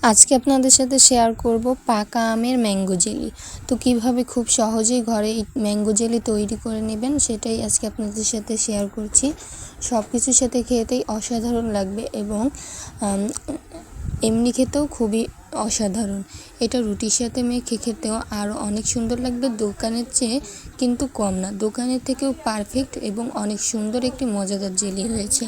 আজকে আপনাদের সাথে শেয়ার করব পাকা আমের ম্যাঙ্গো জেলি। তো কিভাবে খুব সহজেই ঘরে এই ম্যাঙ্গো জেলি তৈরি করে নেবেন সেটাই আজকে আপনাদের সাথে শেয়ার করছি। সব কিছুর সাথে খেতেই অসাধারণ লাগবে এবং এমনি খেতেও খুবই অসাধারণ। এটা রুটির সাথে মেখে খেতেও আরও অনেক সুন্দর লাগবে, দোকানের চেয়ে কিন্তু কম না, দোকানের থেকেও পারফেক্ট এবং অনেক সুন্দর একটি মজাদার জেলি হয়েছে।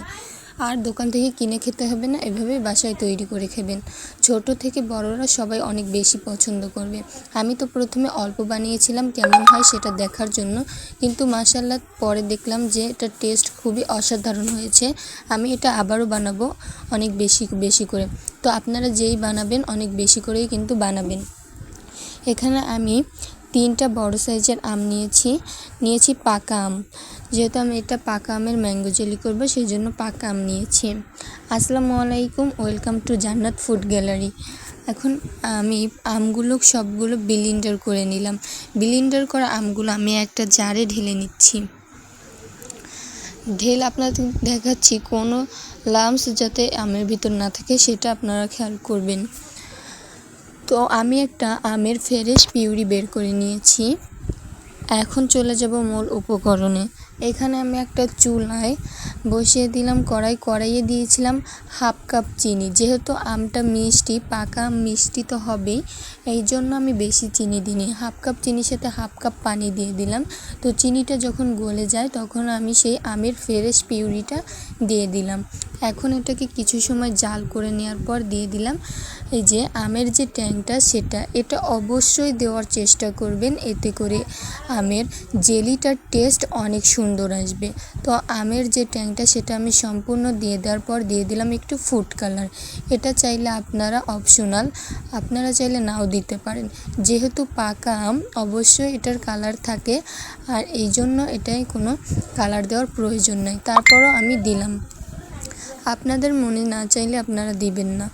আর দোকান থেকে কিনে খেতে হবে না, এভাবেই বাসায় তৈরি করে খাবেন। ছোট থেকে বড়রা সবাই অনেক বেশি পছন্দ করবে। আমি তো প্রথমে অল্প বানিয়েছিলাম কেমন হয় সেটা দেখার জন্য, কিন্তু মাশাআল্লাহ পরে দেখলাম যে এটার টেস্ট খুবই অসাধারণ হয়েছে। আমি এটা আবারও বানাবো অনেক বেশি করে। তো আপনারা যেই বানাবেন অনেক বেশি করেই কিন্তু বানাবেন। এখানে আমি 3টা বড় সাইজের আম নিয়েছি পাকা আম। যেহেতু আমি এটা পাকা আমের ম্যাঙ্গো জেলি করব সেই জন্য পাকা আম নিয়েছি। আসসালামু আলাইকুম, ওয়েলকাম টু জান্নাত ফুড গ্যালারি। এখন আমি আমগুলো সবগুলো ব্লেন্ডার করে নিলাম। ব্লেন্ডার করা আমগুলো আমি একটা জারে ঢেলে নিচ্ছি। আপনাদের দেখাচ্ছি কোনো লাম্পস যাতে আমের ভিতর না থাকে সেটা আপনারা খেয়াল করবেন। তো আমি একটা আমের ফ্রেশ পিউরি বের করে নিয়েছি। এখন চলে যাব মূল উপকরণে। এখানে আমি একটা চুলায় বসিয়ে দিলাম কড়াইয়ে দিয়েছিলাম হাফ কাপ চিনি। যেহেতু আমটা মিষ্টি, পাকা আম মিষ্টি তো হবেই, এই জন্য আমি বেশি চিনি দিইনি। হাফ কাপ চিনির সাথে হাফ কাপ পানি দিয়ে দিলাম। তো চিনিটা যখন গলে যায় তখন আমি সেই আমের ফ্রেশ পিউরিটা দিয়ে দিলাম। এখন এটাকে কিছু সময় জাল করে নেওয়ার পর দিয়ে দিলাম এই যে আমের যে ট্যাংটা এটা অবশ্যই দেওয়ার চেষ্টা করবেন, এতে করে আমের জেলিটার টেস্ট অনেক সুন্দর আসবে। তো আমের যে ট্যাংটা সেটা আমি সম্পূর্ণ দিয়ে দেওয়ার পর দিয়ে দিলাম একটু ফুড কালার। এটা চাইলে আপনারা অপশনাল, আপনারা চাইলে নাও দিতে পারেন। যেহেতু পাকা আম অবশ্যই এটার কালার থাকে, আর এই জন্য এটাই কোনো কালার দেওয়ার প্রয়োজন নেই। তারপরও আমি দিলাম, আপনাদের মনে না চাইলে আপনারা দিবেন না।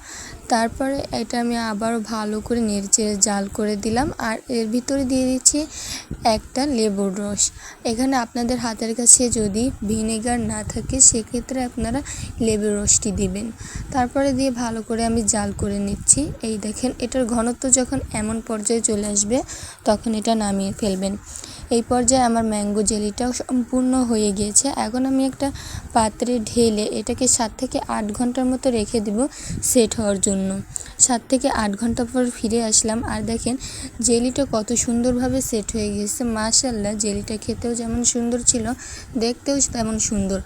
তারপরে এটা আমি আবারও ভালো করে নেড়েচেড়ে জাল করে দিলাম। আর এর ভিতরে দিয়ে দিচ্ছি একটা লেবুর রস। এখানে আপনাদের হাতের কাছে যদি ভিনেগার না থাকে সেক্ষেত্রে আপনারা লেবুর রসটি দিবেন। তারপরে দিয়ে ভালো করে আমি জাল করে নিচ্ছি। এই দেখেন এটার ঘনত্ব যখন এমন পর্যায়ে চলে আসবে তখন এটা নামিয়ে ফেলবেন। এই পর্যায়ে আমার ম্যাঙ্গো জেলিটাও সম্পূর্ণ হয়ে গিয়েছে। এখন আমি একটা পাত্রে ঢেলে এটাকে 7 থেকে 8 ঘন্টার মতো রেখে দেব সেট হওয়ার জন্য। 7 থেকে 8 ঘন্টা পর ফিরে আসলাম, আর দেখেন জেলিটা কত সুন্দরভাবে সেট হয়ে গেছে। মাশাআল্লাহ, জেলিটা খেতেও যেমন সুন্দর ছিল, দেখতেও তেমন সুন্দর।